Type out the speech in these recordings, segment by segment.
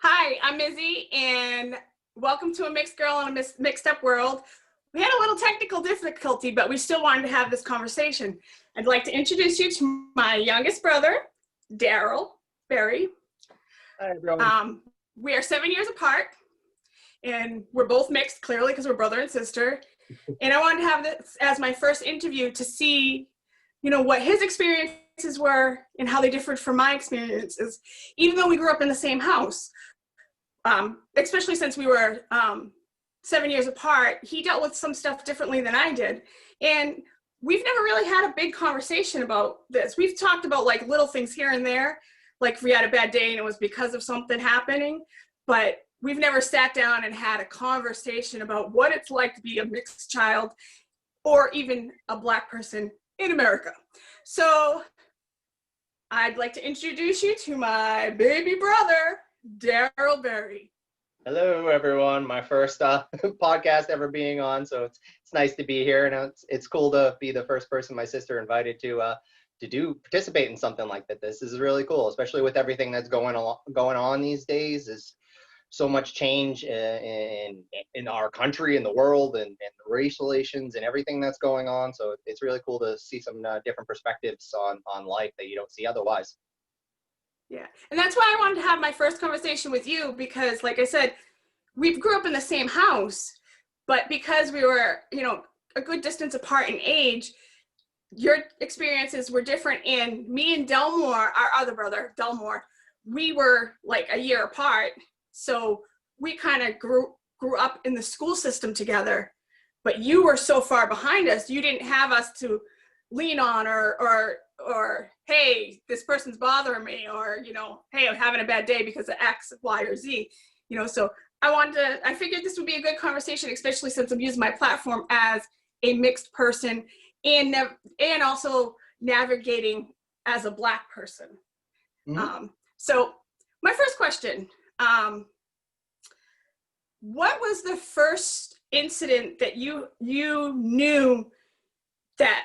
Hi, I'm Izzy, and welcome to a mixed girl in a mixed up world. We had a little technical difficulty, but we still wanted to have this conversation. I'd like to introduce you to my youngest brother, Daryl Barry. Hi, everyone. We are 7 years apart, and we're both mixed, clearly, because we're brother and sister. And I wanted to have this as my first interview to see, what his experiences were and how they differed from my experiences, even though we grew up in the same house. Especially since we were 7 years apart, he dealt with some stuff differently than I did. And we've never really had a big conversation about this. We've talked about like little things here and there, like if we had a bad day and it was because of something happening, but we've never sat down and had a conversation about what it's like to be a mixed child or even a Black person in America. So I'd like to introduce you to my baby brother, Daryl Barry. Hello, everyone. My first podcast ever being on, so it's nice to be here, and it's cool to be the first person my sister invited to participate in something like that. This is really cool, especially with everything that's going on these days. Is so much change in our country, in the world, and the race relations and everything that's going on. So it's really cool to see some different perspectives on life that you don't see otherwise. Yeah, and that's why I wanted to have my first conversation with you because, like I said, we grew up in the same house, but because we were, a good distance apart in age, your experiences were different. And me and Delmore, our other brother, Delmore, we were like a year apart. So we kind of grew up in the school system together, but you were so far behind us, you didn't have us to lean on or hey, this person's bothering me, or hey, I'm having a bad day because of X, Y, or Z. So I figured this would be a good conversation, especially since I'm using my platform as a mixed person and also navigating as a Black person. Mm-hmm. So my first question, what was the first incident that you knew that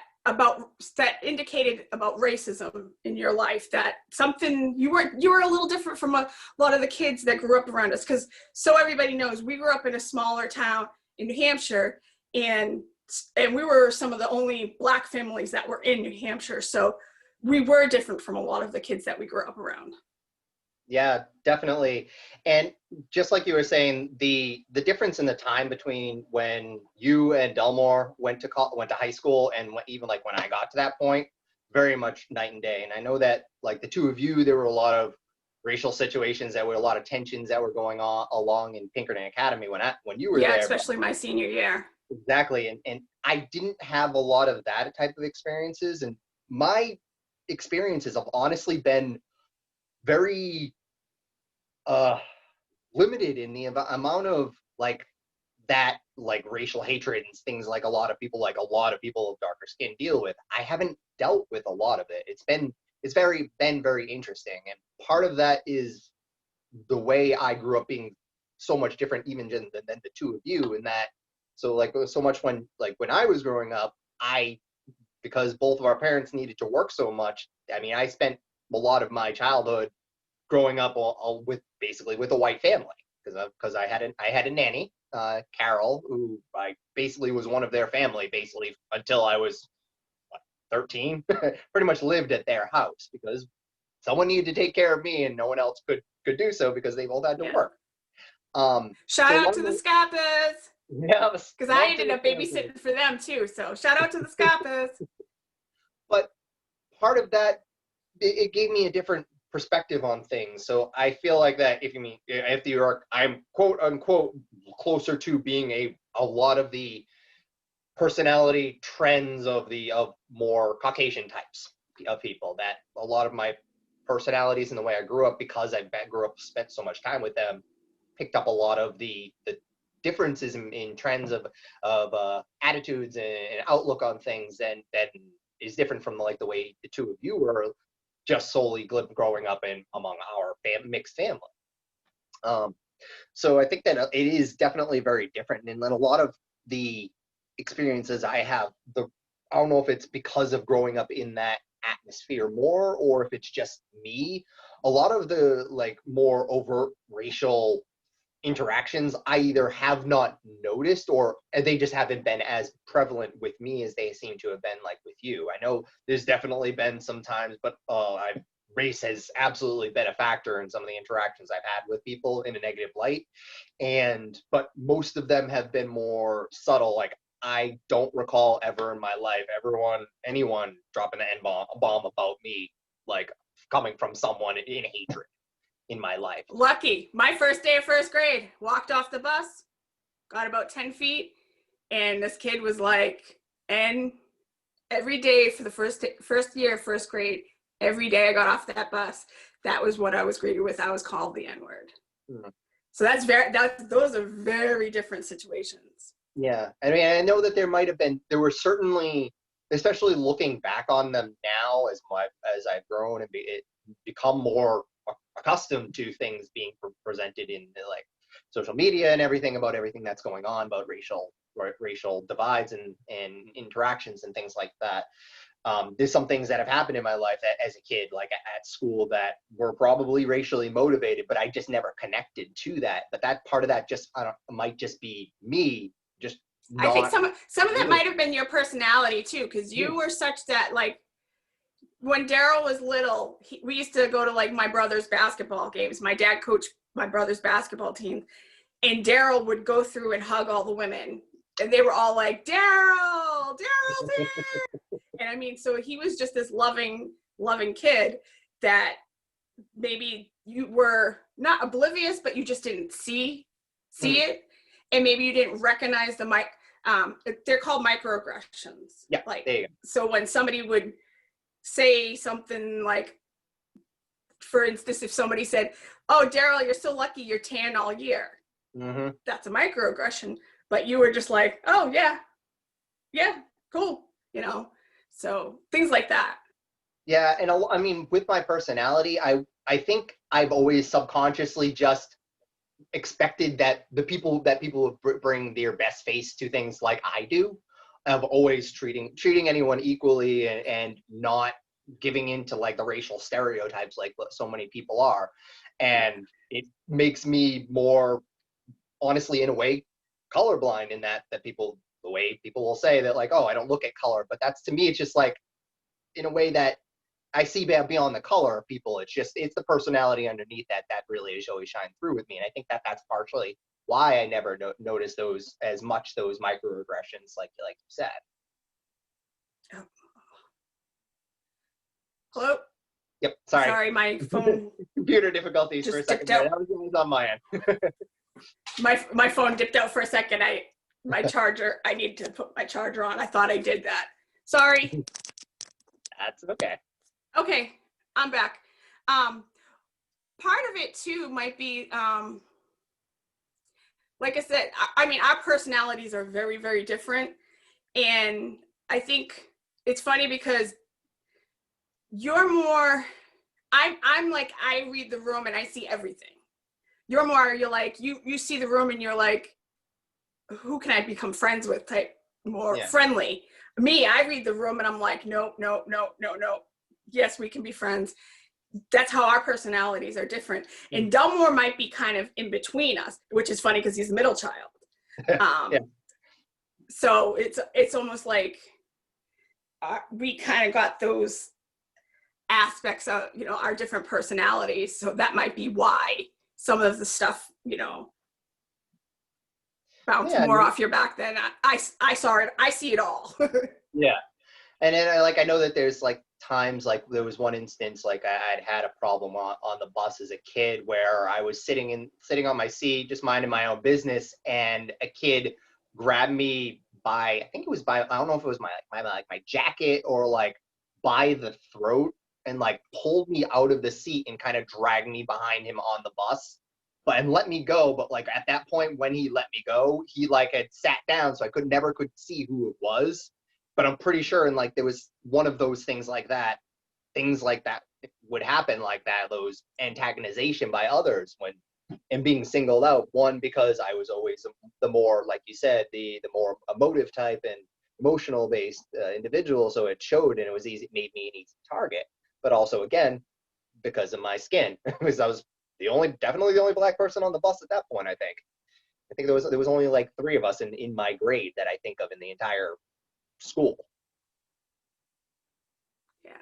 indicated about racism in your life, that something you were a little different from a lot of the kids that grew up around us? Because so everybody knows, we grew up in a smaller town in New Hampshire, and we were some of the only Black families that were in New Hampshire. So we were different from a lot of the kids that we grew up around. Yeah, definitely. And just like you were saying, the difference in the time between when you and Delmore went to high school and even like when I got to that point, very much night and day. And I know that like the two of you, there were a lot of racial situations, that were a lot of tensions that were going on along in Pinkerton Academy when you were Yeah, there. especially my senior year. Exactly. And I didn't have a lot of that type of experiences. And my experiences have honestly been very limited in the amount of like that, like racial hatred and things like a lot of people of darker skin deal with. I haven't dealt with a lot of it. It's been very interesting, and part of that is the way I grew up being so much different even than the two of you. In that, so like so much when I was growing up, because both of our parents needed to work so much, I mean, I spent a lot of my childhood growing up all with a white family, because I had a nanny, Carol, who I basically was one of their family basically until I was 13. Pretty much lived at their house because someone needed to take care of me and no one else could do so because they both had to work. Shout out to the Scappas. Yeah, because I ended up babysitting for them too. So shout out to the Scappas. But part of that, it gave me a different perspective on things. So I feel like that I'm quote unquote closer to being a lot of the personality trends of more Caucasian types of people, that a lot of my personalities and the way I grew up, because I spent so much time with them, picked up a lot of the differences in trends of attitudes and outlook on things, and that is different from like the way the two of you were just solely growing up among our mixed family. So I think that it is definitely very different. And then a lot of the experiences I have, I don't know if it's because of growing up in that atmosphere more, or if it's just me, a lot of the like more overt racial interactions I either have not noticed or they just haven't been as prevalent with me as they seem to have been like with you. I know there's definitely been some times, but race has absolutely been a factor in some of the interactions I've had with people in a negative light. But most of them have been more subtle. Like I don't recall ever in my life anyone dropping an bomb about me, like coming from someone in hatred in my life. Lucky. My first day of first grade, walked off the bus, got about 10 feet, and this kid was like, and every day for the first year of first grade, every day I got off that bus, that was what I was greeted with. I was called the N-word. Mm-hmm. So those are very different situations. Yeah. I mean, I know that there were certainly, especially looking back on them now as I've grown and become more accustomed to things being presented in like social media and everything about everything that's going on about racial divides and interactions and things like that. There's some things that have happened in my life as a kid, like at school, that were probably racially motivated, but I just never connected to that. But that part of that might just be me. Just I think some of that might have been your personality too, because you were such that, like, when Daryl was little, we used to go to like my brother's basketball games. My dad coached my brother's basketball team, and Daryl would go through and hug all the women, and they were all like, Daryl, and I mean, so he was just this loving kid that maybe you were not oblivious, but you just didn't see it, and maybe you didn't recognize they're called microaggressions. Yeah, like, there you go. So when somebody would say something like, for instance, if somebody said, oh, Daryl, you're so lucky you're tan all year. Mm-hmm. That's a microaggression. But you were just like, oh, yeah, cool. So things like that. Yeah. And I mean, with my personality, I think I've always subconsciously just expected that the people would bring their best face to things like I do, of always treating anyone equally and not giving into like the racial stereotypes like what so many people are. And it makes me more, honestly, in a way, colorblind in that the way people will say that, like, oh, I don't look at color. But that's, to me, it's just like, in a way that I see beyond the color of people. It's the personality underneath that really is always shine through with me. And I think that's partially why I never noticed those microaggressions, like you said. Oh. Hello? Yep. Sorry, my phone. Computer difficulties for a second there. That was on my end. my phone dipped out for a second. I need to put my charger on. I thought I did that. Sorry. That's okay. Okay, I'm back. Part of it too might be, like I said, I mean, our personalities are very, very different. And I think it's funny because you're more, I'm like, I read the room and I see everything. You're like, you see the room and you're like, who can I become friends with type, more friendly. Me, I read the room and I'm like, no. Yes, we can be friends. That's how our personalities are different. And Delmore might be kind of in between us, which is funny because he's the middle child. So it's almost like we kind of got those aspects of, our different personalities. So that might be why some of the stuff, bounce more off your back than I saw it. I see it all. Yeah. And then I know that there's like times, like there was one instance, like I'd had a problem on the bus as a kid where I was sitting on my seat, just minding my own business, and a kid grabbed me I don't know if it was my jacket or like by the throat, and like pulled me out of the seat and kind of dragged me behind him on the bus, and let me go. But like at that point, when he let me go, he like had sat down, so I never could see who it was. But I'm pretty sure, and like there was one of those things like that would happen like that, those antagonization by others and being singled out. One, because I was always the more, like you said, the more emotive type and emotional based individual, so it showed, and it made me an easy target. But also, again, because of my skin. Because I was definitely the only black person on the bus at that point. I think there was only like 3 of us in my grade that I think of in the entire school. Yeah.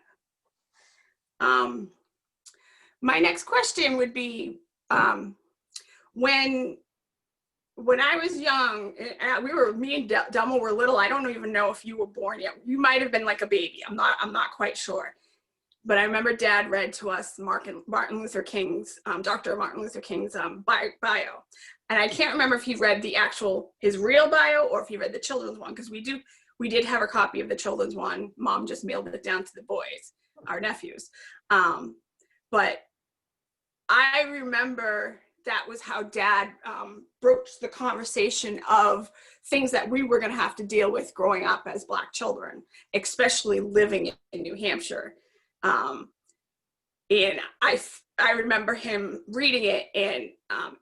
My next question would be, when I was young, me and Delmo were little. I don't even know if you were born yet. You might have been like a baby. I'm not quite sure. But I remember Dad read to us Dr. Martin Luther King's bio. And I can't remember if he read his real bio or if he read the children's one, because we did have a copy of the children's one. Mom just mailed it down to the boys, our nephews. But I remember that was how Dad broached the conversation of things that we were going to have to deal with growing up as Black children, especially living in New Hampshire. And I remember him reading it, and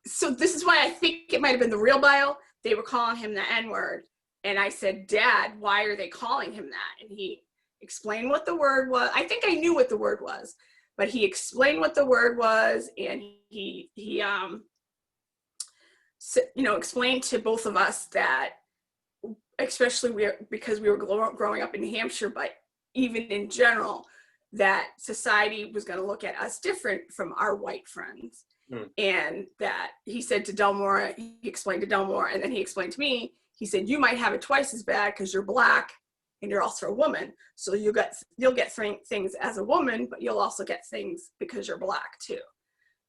so this is why I think it might have been the real bio. They were calling him the N-word, and I said, Dad, why are they calling him that? And he explained what the word was. I think I knew what the word was, but he explained what the word was, and he explained to both of us that, especially because we were growing up in New Hampshire, but even in general, that society was going to look at us different from our white friends. And that he said to Delmore, he explained to Delmore, and then he explained to me, he said, you might have it twice as bad because you're Black and you're also a woman. So you'll get things as a woman, but you'll also get things because you're Black too.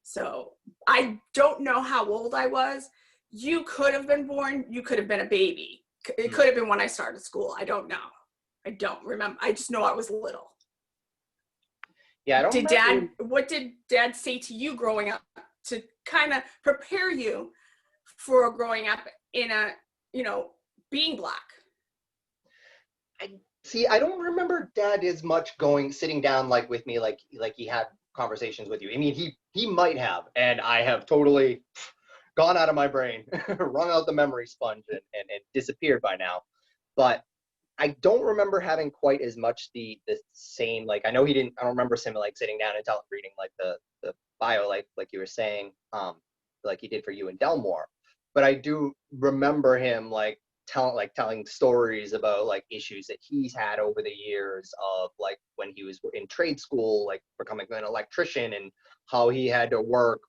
So I don't know how old I was. You could have been born, you could have been a baby. It could have been when I started school. I don't know. I don't remember. I just know I was little. Yeah, I don't remember. What did Dad say to you growing up to kind of prepare you for growing up in being Black? I don't remember Dad as much sitting down like with me, like he had conversations with you. I mean, he might have, and I have totally gone out of my brain, wrung out the memory sponge, and disappeared by now. But I don't remember having quite as much the same, like, I know I don't remember him like sitting down and reading like the bio, like you were saying, like he did for you and Delmore. But I do remember him telling stories about like issues that he's had over the years of like when he was in trade school, like becoming an electrician, and how he had to work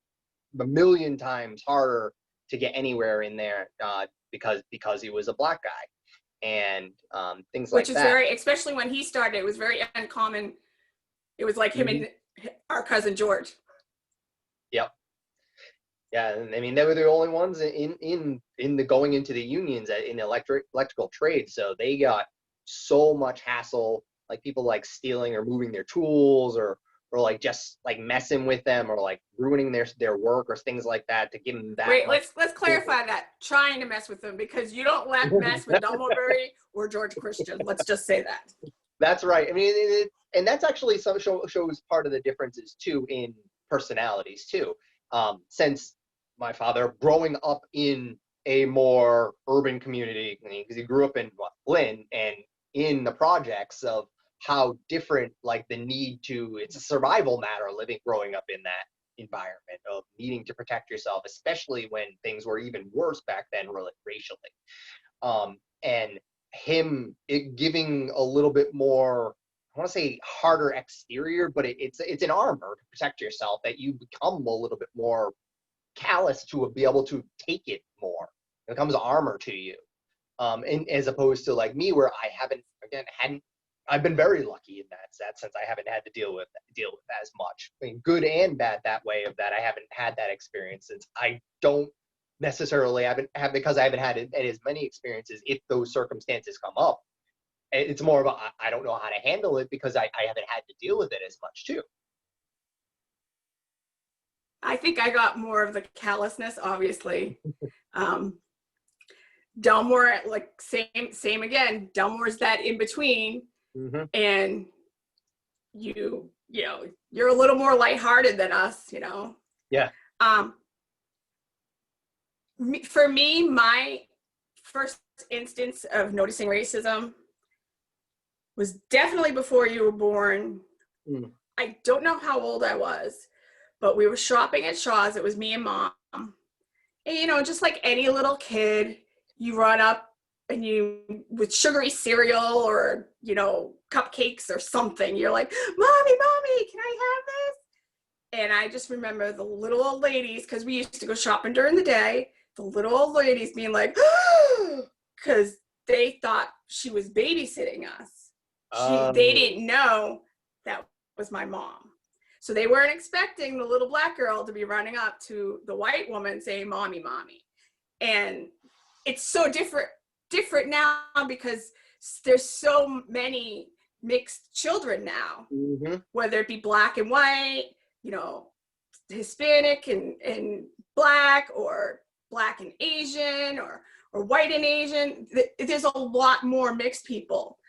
a million times harder to get anywhere in there because he was a Black guy. And things like that. Which is very, especially when he started, it was very uncommon. It was like him and our cousin George. Yep. Yeah, and I mean, they were the only ones in the going into the unions in electrical trade, so they got so much hassle, like people like stealing or moving their tools, or like just like messing with them, or like ruining their work or things like that to give them that. Wait, let's clarify that. Trying to mess with them, because you don't mess with Delmore or George Christian. Let's just say that. That's right. I mean, and that's actually some shows part of the differences too in personalities too. Since my father, growing up in a more urban community, because he grew up in Lynn, and in the projects of how different, like the need to, it's a survival matter growing up in that environment of needing to protect yourself, especially when things were even worse back then racially. And him giving a little bit more, I want to say harder exterior, but it's an armor to protect yourself, that you become a little bit more callous to be able to take it more. It becomes armor to you. And as opposed to like me, where I've been very lucky in that sense. I haven't had to deal with as much. I mean, good and bad that way, of that I haven't had that experience, since I don't necessarily because I haven't had as many experiences. If those circumstances come up, it's more of I don't know how to handle it, because I haven't had to deal with it as much too. I think I got more of the callousness, obviously. Delmore, like same again. Delmore's that in between. And you're a little more lighthearted than us, Yeah. For me, my first instance of noticing racism was definitely before you were born. I don't know how old I was, but we were shopping at Shaw's. It was me and mom. And, you know, just like any little kid, you run up and you, with sugary cereal or, you know, cupcakes or something, you're like, mommy, can I have this? And I just remember the little old ladies, because we used to go shopping during the day, the little old ladies being like, because they thought she was babysitting us. They didn't know that was my mom. So they weren't expecting the little black girl to be running up to the white woman saying, mommy. And it's so different now because there's so many mixed children now, whether it be black and white, you know, Hispanic and black, or black and Asian, or white and Asian. There's a lot more mixed people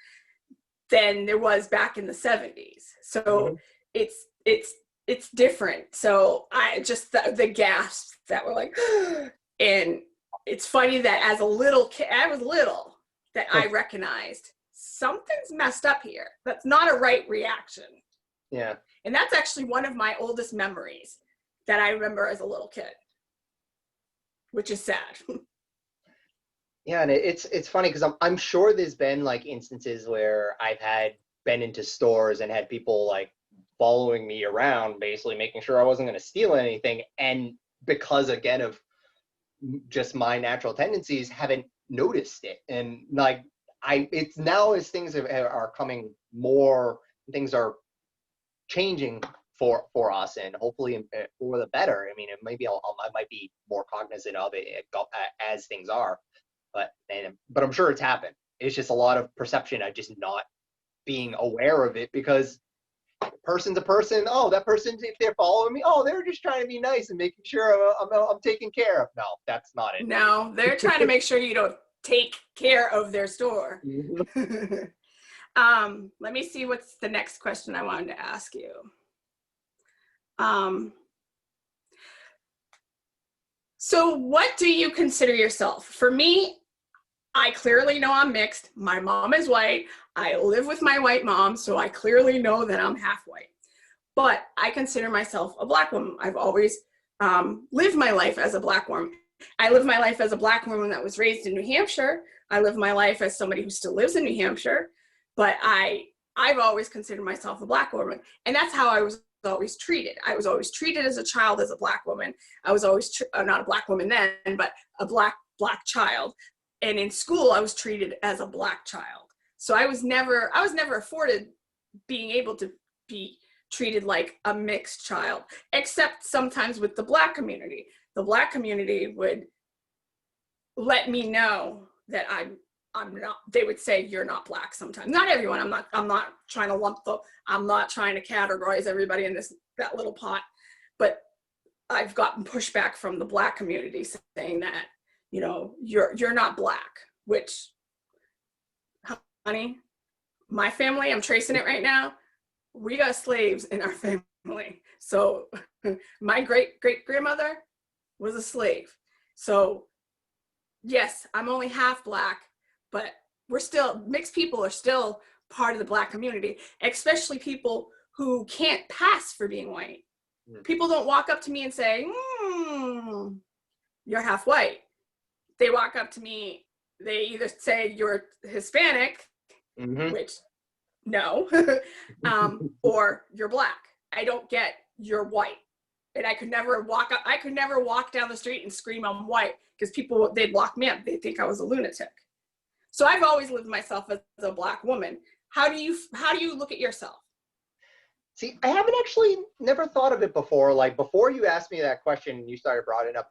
than there was back in the 70s. So it's different. So I just, the gasps that were like, and it's funny that as a little kid, I was little, that I recognized something's messed up here. That's not a right reaction. Yeah. And that's actually one of my oldest memories that I remember as a little kid, which is sad. Yeah, and it's funny because I'm sure there's been like instances where I've been into stores and had people like following me around, basically making sure I wasn't going to steal anything, and because again of just my natural tendencies, haven't noticed it. And like it's now as things are coming more, things are changing for us, and hopefully for the better. I mean, maybe I might be more cognizant of it as things are. But I'm sure it's happened. It's just a lot of perception. I just not being aware of it, because person's a person. Oh, that person, if they're following me, oh, they're just trying to be nice and making sure I'm taken care of. No, that's not it. No, they're trying to make sure you don't take care of their store. Let me see what's the next question I wanted to ask you. So what do you consider yourself? For me, I clearly know I'm mixed. My mom is white. I live with my white mom, so I clearly know that I'm half white. But I consider myself a black woman. I've always lived my life as a black woman. I live my life as a black woman that was raised in New Hampshire. I live my life as somebody who still lives in New Hampshire. But I've always considered myself a black woman. And that's how I was always treated. I was always treated as a child as a black woman. I was always, not a black woman then, but a black child. And in school, I was treated as a black child. So I was never afforded being able to be treated like a mixed child, except sometimes with the black community. The black community would let me know that I'm not, they would say, you're not black sometimes. Not everyone, I'm not trying to I'm not trying to categorize everybody in that little pot, but I've gotten pushback from the black community saying that, you know, you're not black, which, honey, my family, I'm tracing it right now, we got slaves in our family. So my great-great-grandmother was a slave. So yes, I'm only half black, but we're still, mixed people are still part of the black community, especially people who can't pass for being white. People don't walk up to me and say, you're half white. They walk up to me, they either say you're Hispanic, which no, or you're black. I don't get you're white. And I could never walk down the street and scream I'm white, because people, they'd lock me up. They'd think I was a lunatic. So I've always lived myself as a black woman. How do you look at yourself? See, I haven't actually never thought of it before. Like before you asked me that question and you started brought it up,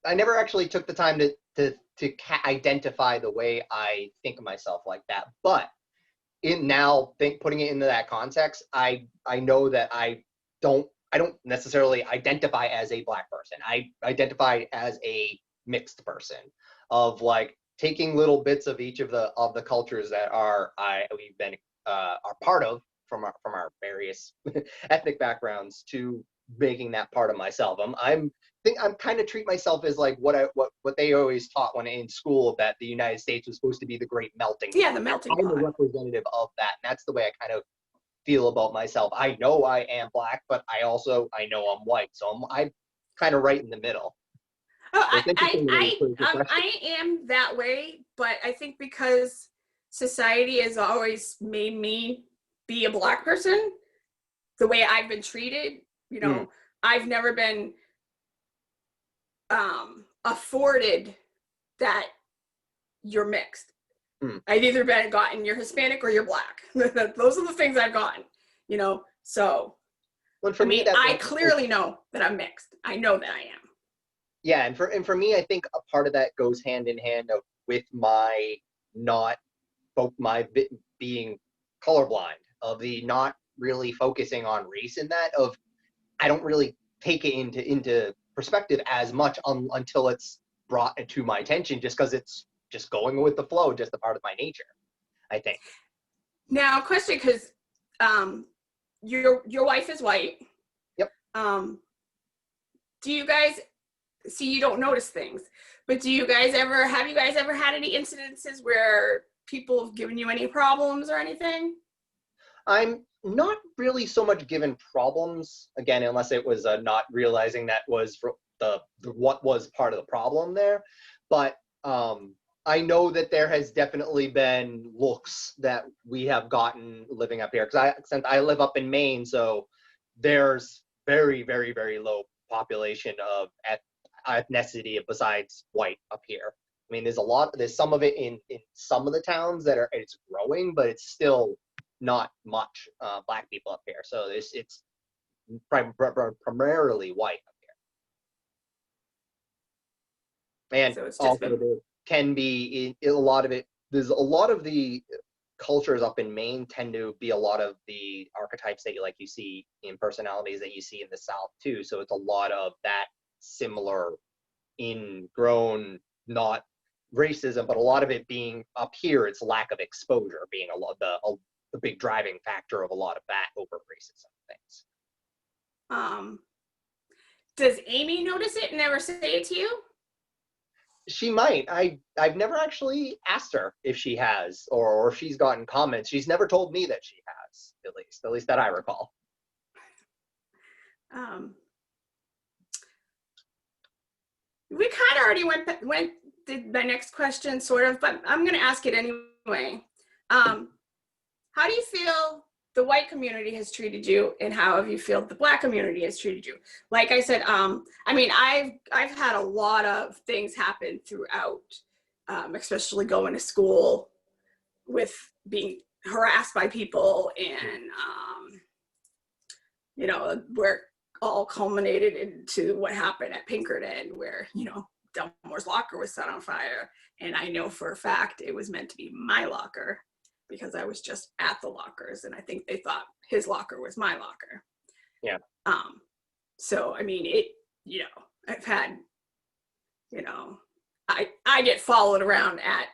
I never actually took the time to identify the way I think of myself like that. But putting it into that context, I know that I don't necessarily identify as a black person. I identify as a mixed person, of like taking little bits of each of the cultures that we've been are part of from our various ethnic backgrounds, to making that part of myself. I'm kind of treat myself as like what they always taught when in school, that the United States was supposed to be the great melting pot. Yeah, the melting pot. I'm a representative of that, and that's the way I kind of feel about myself. I know I am black, but I know I'm white. So I'm kind of right in the middle. Oh, So it's interesting the way you pose the question. I am that way, but I think because society has always made me be a black person, the way I've been treated, you know, I've never been afforded that you're mixed. I've either gotten you're Hispanic or you're black. Those are the things I've gotten, you know. So, well, for me, I clearly know that I'm mixed. I know that I am. Yeah, and for me, I think a part of that goes hand in hand with my being colorblind, of the not really focusing on race in that, of I don't really take it into perspective as much until it's brought to my attention, just because it's just going with the flow, just a part of my nature, I think. Now, question, because your wife is white. Yep. Do you guys see, you don't notice things, but have you guys ever had any incidences where people have given you any problems or anything? I'm not really so much given problems, again, unless it was not realizing that was the what was part of the problem there. But I know that there has definitely been looks that we have gotten living up here, because since I live up in Maine, so there's very, very, very low population of ethnicity besides white up here. I mean, there's some of it in some of the towns it's growing, but it's still not much black people up here. So it's primarily white up here. And So also there can be a lot of it, there's a lot of the cultures up in Maine tend to be a lot of the archetypes that you see in personalities that you see in the South too. So it's a lot of that similar ingrown, not racism, but a lot of it being up here, it's lack of exposure being a lot the big driving factor of a lot of that over racism things. Does Amy notice it and never say it to you? She might. I've never actually asked her if she has, or if she's gotten comments. She's never told me that she has, at least that I recall. We kind of already did my next question, sort of, but I'm going to ask it anyway. How do you feel the white community has treated you, and how have you feel the black community has treated you? Like I said, I mean, I've had a lot of things happen throughout, especially going to school with being harassed by people, and you know, where all culminated into what happened at Pinkerton, where, you know, Delmore's locker was set on fire. And I know for a fact it was meant to be my locker, because I was just at the lockers, and I think they thought his locker was my locker. Yeah. So, I mean, you know, I've had, you know, I get followed around at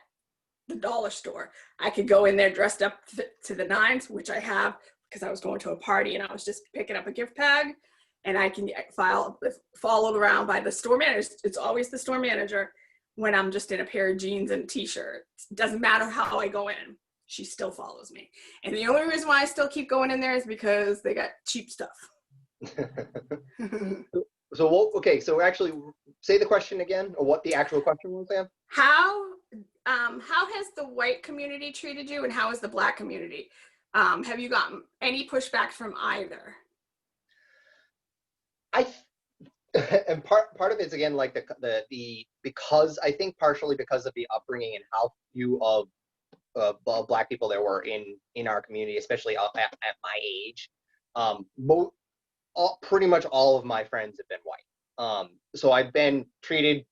the dollar store. I could go in there dressed up to the nines, which I have, because I was going to a party and I was just picking up a gift bag, and I can get followed around by the store manager. It's always the store manager when I'm just in a pair of jeans and a t-shirt. It doesn't matter how I go in, she still follows me. And the only reason why I still keep going in there is because they got cheap stuff. Okay, so actually say the question again, or what the actual question was, Sam. How has the white community treated you, and how has the black community? Have you gotten any pushback from either? And part of it's, again, like the because I think partially because of the upbringing and how few of black people there were in our community, especially at my age. Pretty much all of my friends have been white. So I've been treated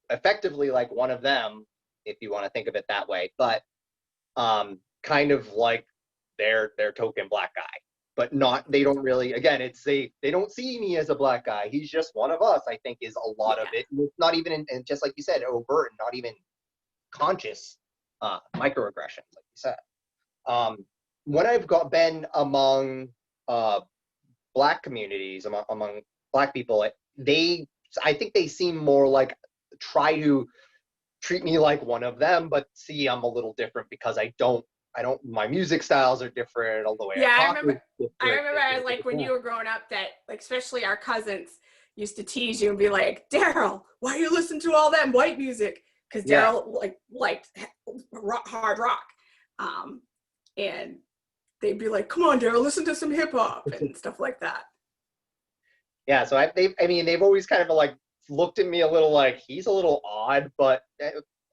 effectively like one of them, if you want to think of it that way, but kind of like their token black guy. But they don't really, again, they don't see me as a black guy. He's just one of us, I think, is a lot of it. It's not even, and just like you said, overt, not even conscious microaggressions, like you said. When I've been among black communities, among black people, I think they seem more like try to treat me like one of them, but see I'm a little different because I don't my music styles are different, all the way Yeah, I talk is I different. remember like when you were growing up that like especially our cousins used to tease you and be like, Daryl, why you listen to all that white music? Because Yeah. Daryl like liked hard rock. And they'd be like, come on, Daryl, listen to some hip hop and stuff like that. Yeah, so they've always kind of like looked at me a little like he's a little odd, but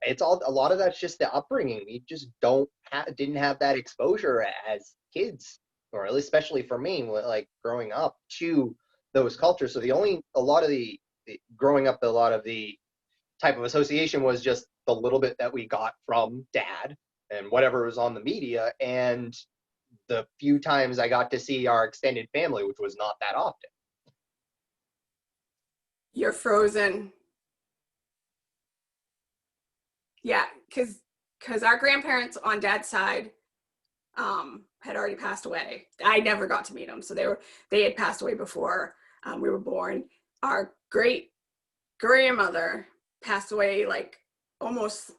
it's all a lot of that's just the upbringing. We just didn't have that exposure as kids, or at least especially for me, like growing up to those cultures. So a lot of the growing up, a lot of the type of association was just the little bit that we got from dad and whatever was on the media, and the few times I got to see our extended family, which was not that often. You're frozen. Yeah, because our grandparents on dad's side had already passed away. I never got to meet them, so they had passed away before we were born. Our great grandmother passed away like almost.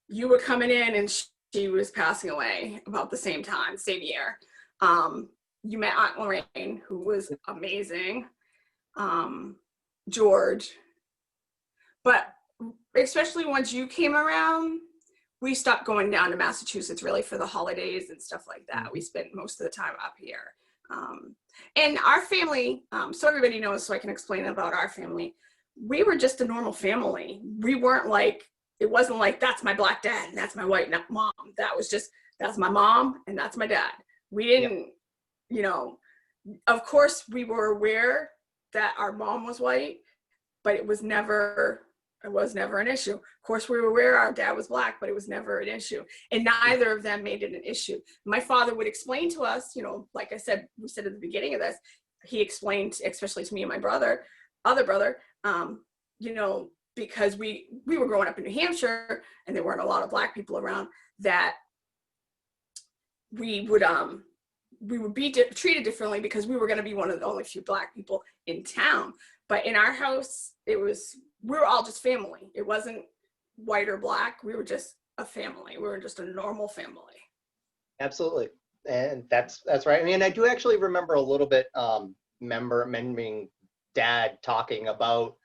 You were coming in and she was passing away about the same time, same year. You met Aunt Lorraine, who was amazing. George, but especially once you came around, we stopped going down to Massachusetts really for the holidays and stuff like that. We spent most of the time up here. And our family, so everybody knows, so I can explain about our family, we were just a normal family. We weren't like, it wasn't like, that's my black dad and that's my white mom. That was just, that's my mom and that's my dad. We didn't, you know, of course we were aware that our mom was white, but it was never an issue. Of course, we were aware our dad was black, but it was never an issue. And neither of them made it an issue. My father would explain to us, you know, like I said, we said at the beginning of this, he explained, especially to me and my other brother, you know, because we were growing up in New Hampshire and there weren't a lot of black people around, that we would be treated differently because we were going to be one of the only few black people in town. But in our house, we were all just family. It wasn't white or black. We were just a family. We were just a normal family. Absolutely. And that's right. I mean, I do actually remember a little bit, remembering dad talking about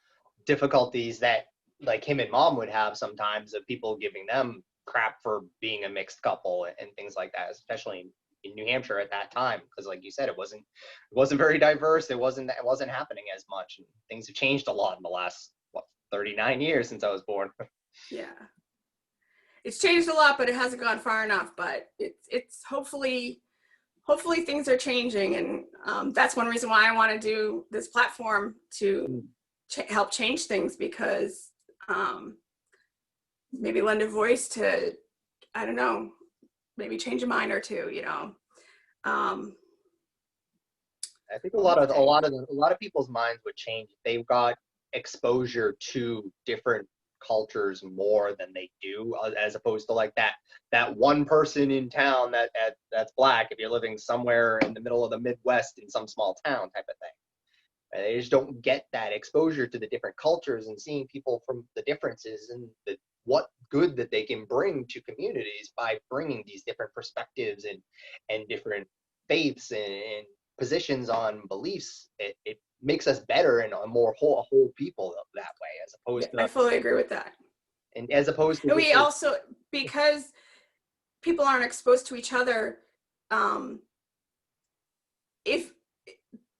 difficulties that like him and mom would have sometimes, of people giving them crap for being a mixed couple and things like that, especially in New Hampshire at that time, because like you said, it wasn't very diverse. It wasn't happening as much, and things have changed a lot in the last 39 years since I was born. Yeah, it's changed a lot, but it hasn't gone far enough. But it's hopefully things are changing, and that's one reason why I want to do this platform to help change things, because maybe lend a voice to, I don't know, maybe change a mind or two, you know. I think a lot of people's minds would change if they got exposure to different cultures more than they do, as opposed to like that one person in town that's black, if you're living somewhere in the middle of the Midwest in some small town type of thing. And they just don't get that exposure to the different cultures and seeing people from the differences and what good that they can bring to communities by bringing these different perspectives and different faiths and positions on beliefs. It makes us better and a more whole people that way, as opposed to. I fully agree with that. And as opposed to. And we also, because people aren't exposed to each other,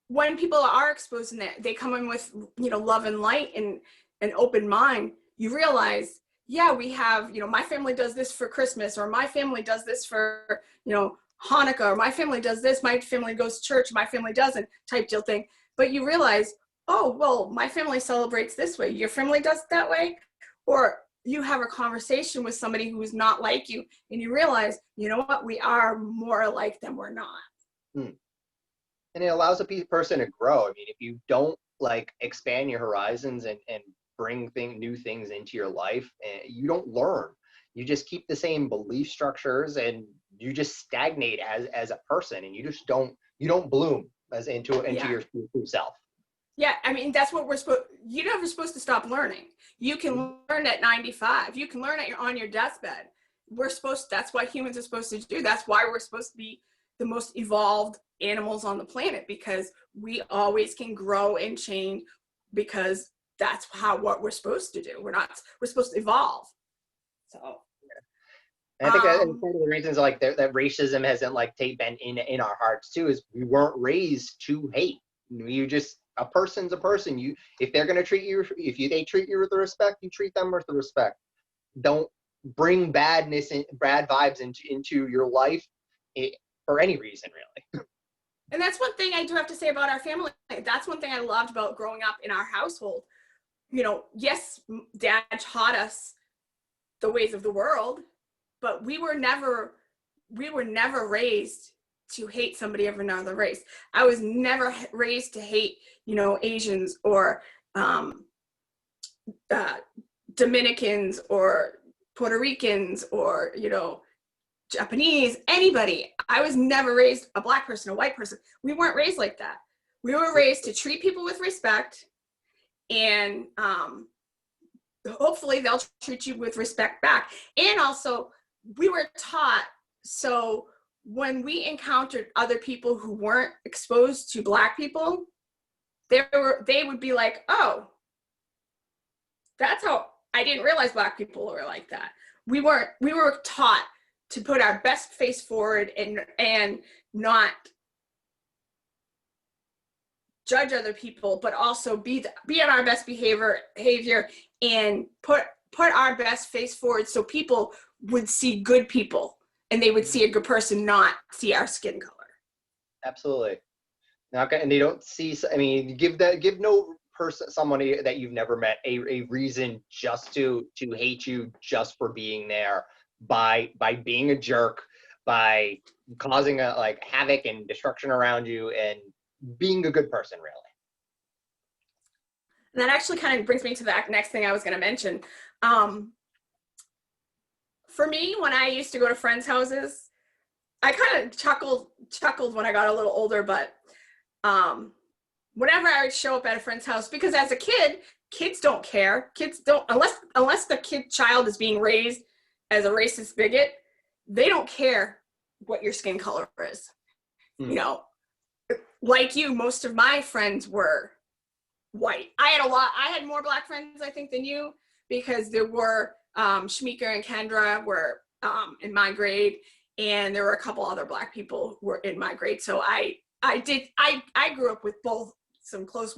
when people are exposed and they come in with, you know, love and light and an open mind, you realize, yeah, we have, you know, my family does this for Christmas, or my family does this for, you know, Hanukkah, or my family does this, my family goes to church, my family doesn't, type deal thing. But you realize, oh, well, my family celebrates this way, your family does it that way. Or you have a conversation with somebody who's not like you, and you realize, you know what, we are more alike than we're not. And it allows a person to grow. I mean, if you don't like expand your horizons and bring new things into your life, you don't learn. You just keep the same belief structures, and you just stagnate as a person, and you don't bloom as into your true self. Yeah, I mean, that's what you're never supposed to stop learning. You can learn at 95. You can learn on your deathbed. that's what humans are supposed to do. That's why we're supposed to be the most evolved animals on the planet, because we always can grow and change, because that's what we're supposed to do. We're supposed to evolve. So And I think that and one of the reasons like that racism hasn't like been in our hearts too is we weren't raised to hate. You just, a person's a person. You, if they're gonna treat you, they treat you with the respect, you treat them with the respect. Don't bring badness and bad vibes into your life for any reason, really. And that's one thing I do have to say about our family. That's one thing I loved about growing up in our household. You know, yes, Dad taught us the ways of the world, but we were never raised to hate somebody of another race. I was never raised to hate, you know, Asians or Dominicans or Puerto Ricans or, you know, Japanese, anybody. I was never raised a black person, a white person. We weren't raised like that. We were raised to treat people with respect, and hopefully they'll treat you with respect back. And also, we were taught, so when we encountered other people who weren't exposed to black people, they would be like, oh, that's how, I didn't realize black people were like that. We were taught to put our best face forward and not judge other people, but also be on our best behavior and put our best face forward, so people would see good people and they would see a good person, not see our skin color. Absolutely. And they don't see, I mean, give no person, somebody that you've never met, a reason just to hate you just for being there, by being a jerk, by causing a like havoc and destruction around you, and being a good person, really. And that actually kind of brings me to the next thing I was going to mention. For me, when I used to go to friends' houses, I kind of chuckled when I got a little older, but whenever I would show up at a friend's house, because as a kid, kids don't care. Kids don't, unless the child is being raised as a racist bigot, they don't care what your skin color is. You know, like you, most of my friends were white. I had more black friends, I think, than you, because there were Shmika and Kendra were in my grade, and there were a couple other black people who were in my grade. So I grew up with both some close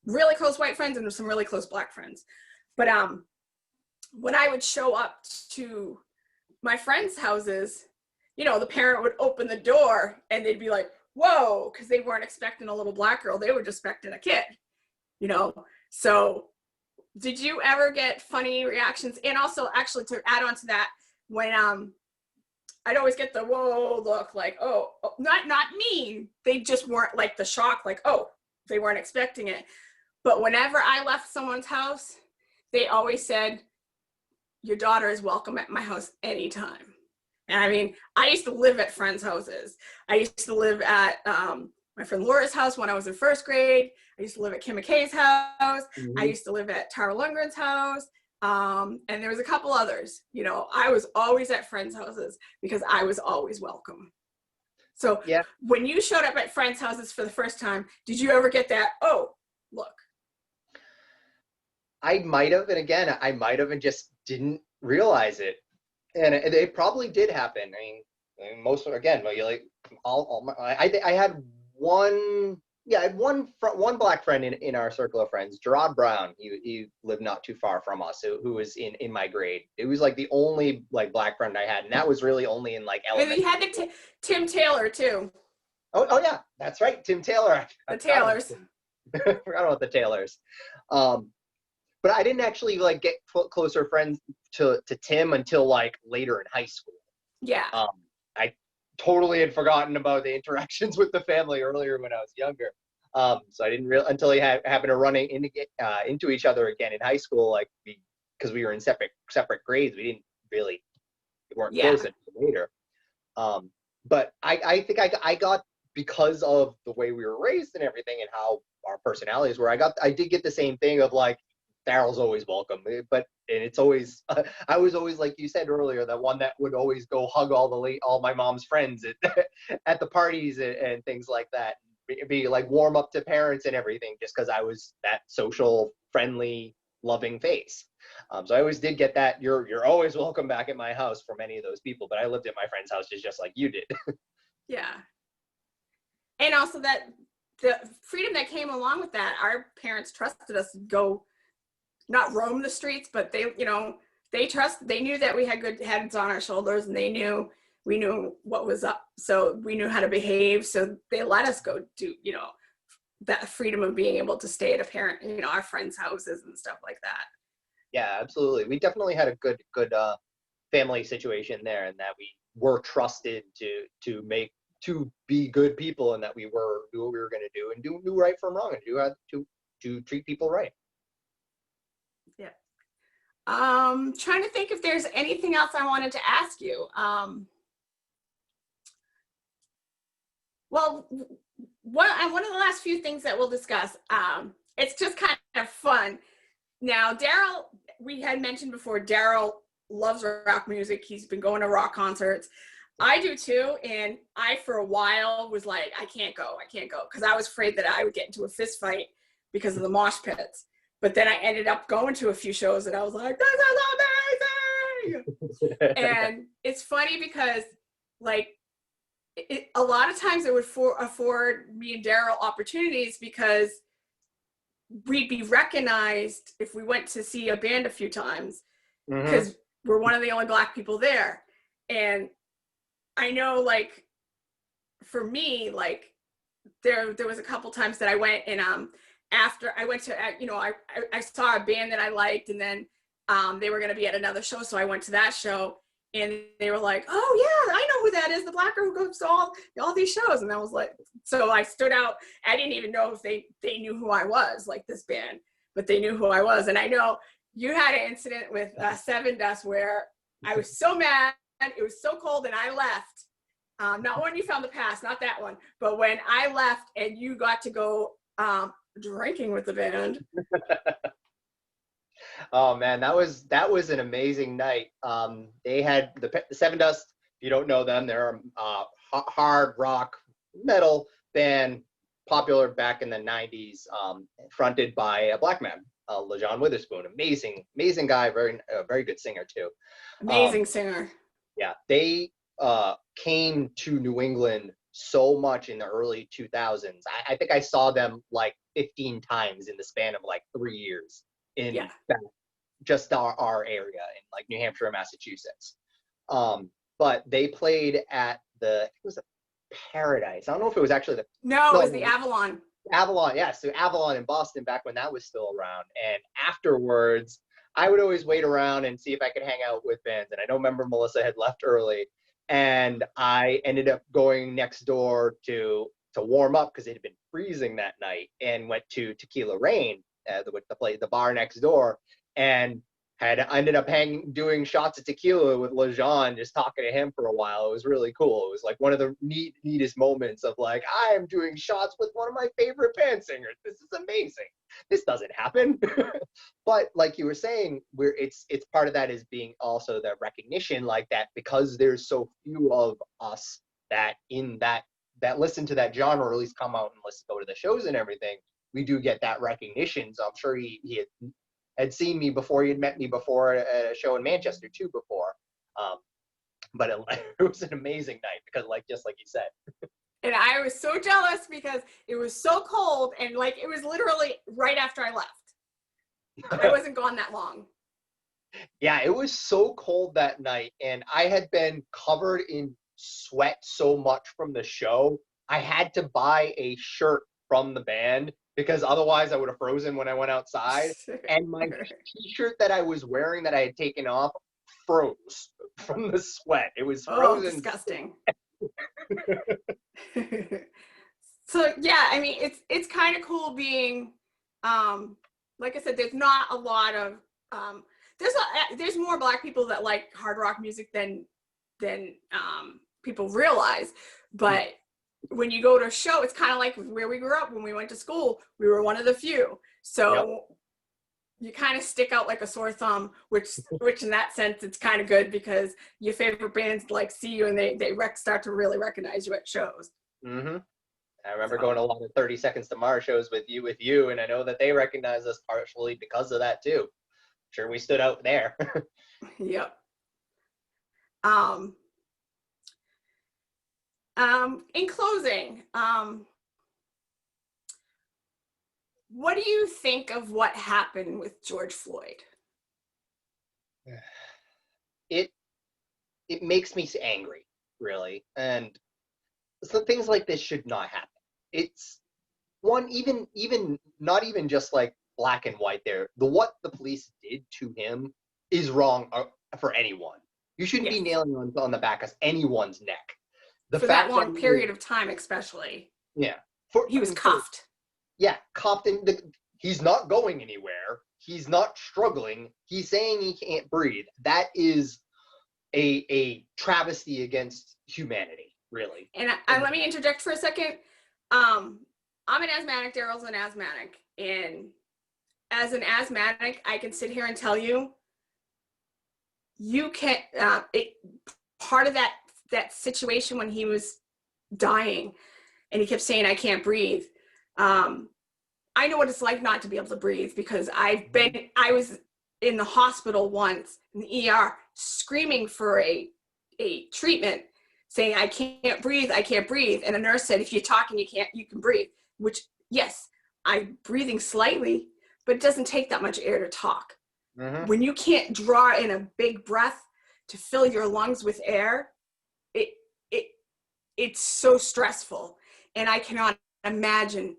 really close white friends and some really close black friends. But when I would show up to my friends' houses, you know, the parent would open the door and they'd be like, whoa, because they weren't expecting a little black girl. They were just expecting a kid, you know? So did you ever get funny reactions? And also, actually, to add on to that, when I'd always get the whoa look, like, oh, not me. They just weren't, like, the shock, like, oh, they weren't expecting it. But whenever I left someone's house, they always said, your daughter is welcome at my house anytime. And I mean, I used to live at friends' houses. I used to live at my friend Laura's house when I was in first grade. I used to live at Kim McKay's house. Mm-hmm. I used to live at Tara Lundgren's house. And there was a couple others. You know, I was always at friends' houses because I was always welcome. So yeah. When you showed up at friends' houses for the first time, did you ever get that, oh, look? I might have, and again, I might have and just didn't realize it. And it probably did happen. I mean most, again, like I had one black friend in our circle of friends, Gerard Brown. He lived not too far from us, who was in my grade. It was like the only like black friend I had, and that was really only in like elementary. And you had Tim Taylor too. Oh yeah, that's right, Tim Taylor. The Taylors. I forgot about the Taylors. But I didn't actually like get closer friends to Tim until like later in high school. Yeah. I totally had forgotten about the interactions with the family earlier when I was younger. So I didn't until we happened to run into each other again in high school, like because we were in separate grades. We weren't close until later. But I think I got, because of the way we were raised and everything and how our personalities were, I did get the same thing of like, Daryl's always welcome. But and it's always I was always, like you said earlier, that one that would always go hug all my mom's friends at at the parties and things like that. Be like warm up to parents and everything, just because I was that social, friendly, loving face. So I always did get that. You're always welcome back at my house for many of those people. But I lived at my friend's house just like you did. Yeah. And also that the freedom that came along with that, our parents trusted us to go, not roam the streets, but they, you know, they knew that we had good heads on our shoulders, and we knew what was up. So we knew how to behave. So they let us go do, you know, that freedom of being able to stay at a parent, you know, our friends' houses and stuff like that. Yeah, absolutely. We definitely had a good family situation there, and that we were trusted to be good people, and that we knew what we were going to do, and knew right from wrong, and to treat people right. Yeah. Trying to think if there's anything else I wanted to ask you. Well, one of the last few things that we'll discuss, it's just kind of fun. Now, Daryl, we had mentioned before, Daryl loves rock music. He's been going to rock concerts. I do too. And I, for a while, was like, I can't go, because I was afraid that I would get into a fist fight because of the mosh pits. But then I ended up going to a few shows, and I was like, this is amazing. And it's funny because, like, a lot of times it would afford me and Daryl opportunities, because we'd be recognized if we went to see a band a few times, because we're one of the only Black people there. And I know, like, for me, like, there was a couple times that I went, and after I went to, you know, I saw a band that I liked, and then they were going to be at another show, so I went to that show, and they were like, oh yeah, I know who that is, the Black girl who goes to all these shows. And I was like, so I stood out. I didn't even know if they knew who I was, like this band, but they knew who I was. And I know you had an incident with Seven Dust where I was so mad, it was so cold, and I left. Not when you found the pass, not that one, but when I left and you got to go drinking with the band. Oh man, that was an amazing night. They had the Seven Dust. If you don't know them, they're a hard rock metal band, popular back in the '90s, fronted by a Black man, LaJohn Witherspoon. Amazing guy, very good singer too. Amazing singer. Yeah, they came to New England so much in the early 2000s. I think I saw them like 15 times in the span of like 3 years in just our area in like New Hampshire and Massachusetts. But they played at it was a Paradise. I don't know if it was actually it was the Avalon. Avalon, yeah. So Avalon in Boston back when that was still around. And afterwards, I would always wait around and see if I could hang out with bands. And I know, remember, Melissa had left early, and I ended up going next door to warm up because it had been freezing that night, and went to Tequila Rain, the bar next door, and ended up doing shots of tequila with LaJohn, just talking to him for a while. It was really cool. It was like one of the neatest moments of like, I am doing shots with one of my favorite band singers. This is amazing. This doesn't happen. But like you were saying, it's part of that is being also the recognition, like that, because there's so few of us that listen to that genre, or at least come out and go to the shows and everything. We do get that recognition. So I'm sure he had seen me before. He had met me before at a show in Manchester too before. But it was an amazing night because, just like you said. And I was so jealous because it was so cold, and like it was literally right after I left. I wasn't gone that long. Yeah, it was so cold that night, and I had been covered in sweat so much from the show. I had to buy a shirt from the band because otherwise I would have frozen when I went outside. And my t-shirt that I was wearing that I had taken off froze from the sweat. It was frozen. Oh, disgusting. So yeah, I mean, it's kind of cool being, like I said, there's not a lot of, there's more Black people that like hard rock music than people realize. But when you go to a show, it's kind of like where we grew up when we went to school. We were one of the few. So you kind of stick out like a sore thumb, which in that sense, it's kind of good because your favorite bands like see you and they start to really recognize you at shows. Mm-hmm. I remember going to a lot of 30 Seconds to Mars shows with you, and I know that they recognize us partially because of that too. Sure, we stood out there. Yep. In closing, what do you think of what happened with George Floyd? It makes me angry, really, and so things like this should not happen. It's one, even not even just like black and white there. What the police did to him is wrong for anyone. You shouldn't be nailing on the back of anyone's neck. For that long period of time, especially. Yeah. He was cuffed. Yeah, cuffed, and he's not going anywhere. He's not struggling. He's saying he can't breathe. That is a travesty against humanity, really. And let me interject for a second. I'm an asthmatic. Daryl's an asthmatic, and as an asthmatic, I can sit here and tell you, you can't. Part of that situation when he was dying, and he kept saying, "I can't breathe." I know what it's like not to be able to breathe because I was in the hospital once in the ER screaming for a treatment, saying, "I can't breathe, I can't breathe." And the nurse said, "If you're talking, you can breathe," which, yes, I'm breathing slightly, but it doesn't take that much air to talk. Mm-hmm. When you can't draw in a big breath to fill your lungs with air, it's so stressful. And I cannot imagine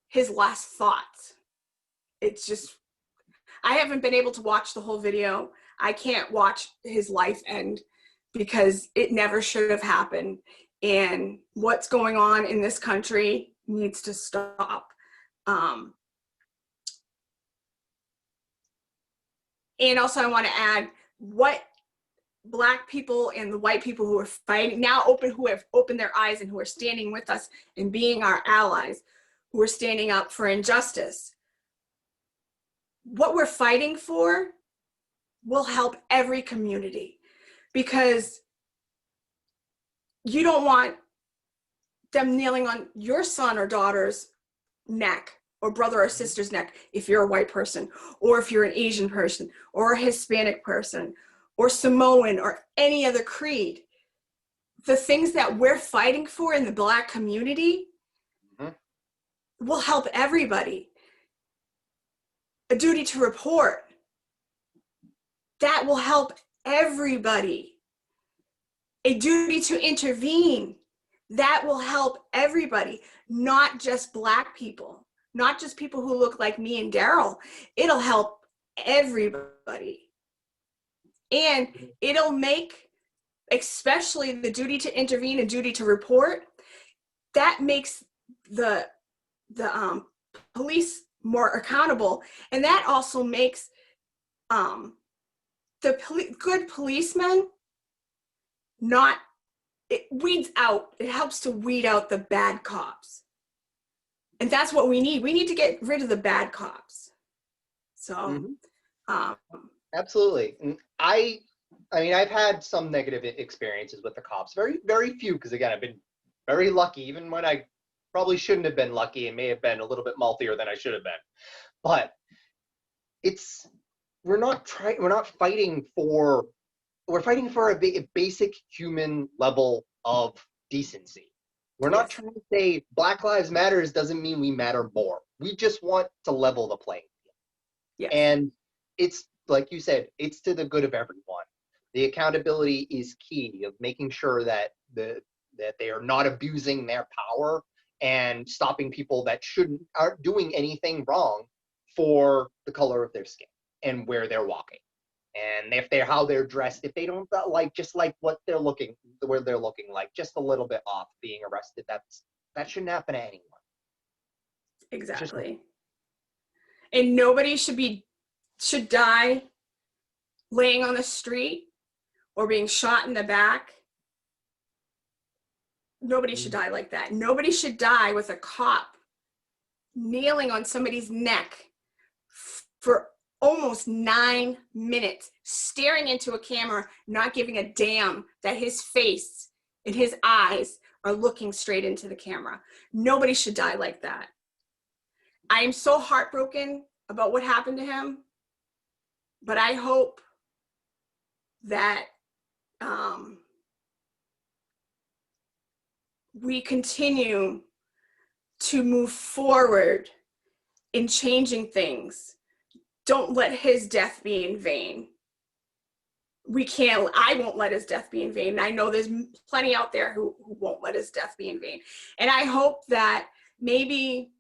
his last thoughts. It's just, I haven't been able to watch the whole video. I can't watch his life end because it never should have happened. And what's going on in this country needs to stop. And also I want to add what Black people and the white people who are fighting now who have opened their eyes and who are standing with us and being our allies, who are standing up for injustice. What we're fighting for will help every community, because you don't want them kneeling on your son or daughter's neck or brother or sister's neck if you're a white person, or if you're an Asian person or a Hispanic person or Samoan or any other creed. The things that we're fighting for in the Black community will help everybody. A duty to report, that will help everybody. A duty to intervene, that will help everybody, not just Black people, not just people who look like me and Daryl. It'll help everybody. And it'll make, especially the duty to intervene and duty to report, that makes the police more accountable. And that also makes good policemen it helps to weed out the bad cops. And that's what we need. We need to get rid of the bad cops. So, absolutely. I mean, I've had some negative experiences with the cops. Very, very few, because again, I've been very lucky, even when I probably shouldn't have been lucky and may have been a little bit maltier than I should have been. But we're fighting for a basic human level of decency. We're not trying to say Black Lives Matters doesn't mean we matter more. We just want to level the playing field. Yes. And it's, like you said, it's to the good of everyone. The accountability is key of making sure that they are not abusing their power and stopping people that aren't doing anything wrong for the color of their skin and where they're walking. And how they're dressed, if they don't just like what they're looking, where they're looking like just a little bit off being arrested, that shouldn't happen to anyone. Exactly. And nobody should die laying on the street or being shot in the back. Nobody should die like that. Nobody should die with a cop kneeling on somebody's neck for almost 9 minutes staring into a camera, not giving a damn that his face and his eyes are looking straight into the camera. Nobody should die like that. I am so heartbroken about what happened to him, but I hope that we continue to move forward in changing things. Don't let his death be in vain. I won't let his death be in vain. I know there's plenty out there who won't let his death be in vain. And I hope that maybe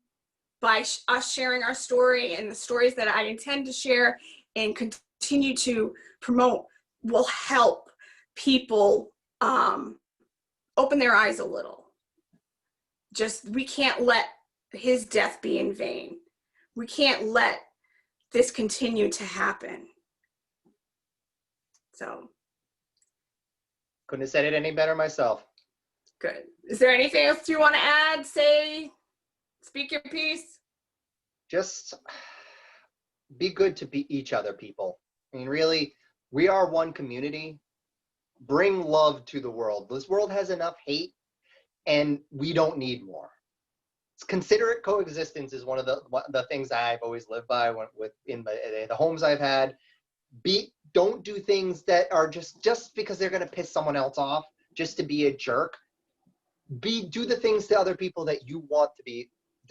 by us sharing our story and the stories that I intend to share and continue to promote will help people open their eyes a little. We can't let his death be in vain. We can't let this continue to happen. So. Couldn't have said it any better myself. Good. Is there anything else you want to add, say, speak your piece? Just be good to each other, people. I mean, really, we are one community. Bring love to the world. This world has enough hate, and we don't need more. Considerate coexistence is one of the things I've always lived by in the homes I've had. Don't do things that are just because they're going to piss someone else off, just to be a jerk. Do the things to other people that you want to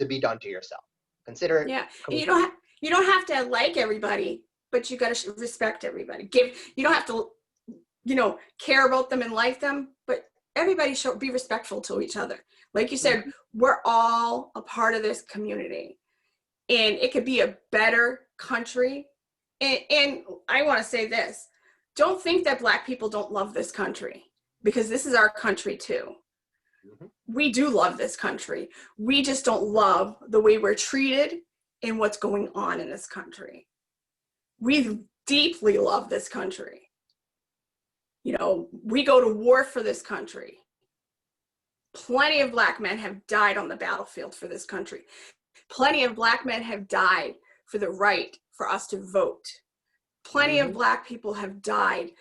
be done to yourself. Consider it. Yeah, you don't have to like everybody, but you got to respect everybody. You don't have to, care about them and like them, but everybody should be respectful to each other. Like you said, we're all a part of this community, and it could be a better country. And I want to say this: don't think that Black people don't love this country, because this is our country too. We do love this country. We just don't love the way we're treated and what's going on in this country. We deeply love this country. We go to war for this country. Plenty of Black men have died on the battlefield for this country. Plenty of Black men have died for the right for us to vote. Plenty of Black people have died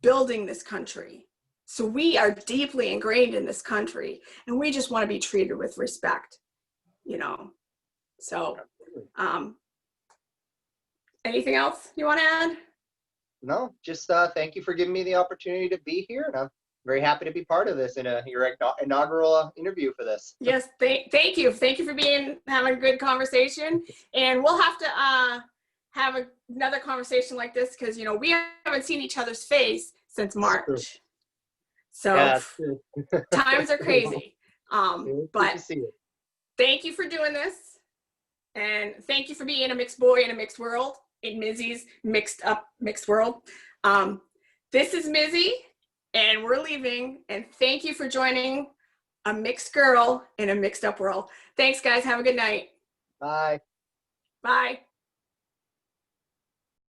building this country. So we are deeply ingrained in this country, and we just want to be treated with respect, So, anything else you want to add? No, just thank you for giving me the opportunity to be here, and I'm very happy to be part of this in your inaugural interview for this. Yes, thank you. Thank you for having a good conversation, and we'll have to have another conversation like this, because we haven't seen each other's face since March. So yeah, times are crazy. But thank you for doing this, and thank you for being a mixed boy in a mixed world, in Mizzy's mixed world. This is Mizzy, and we're leaving, and thank you for joining a mixed girl in a mixed up world. Thanks, guys. Have a good night. Bye. Bye.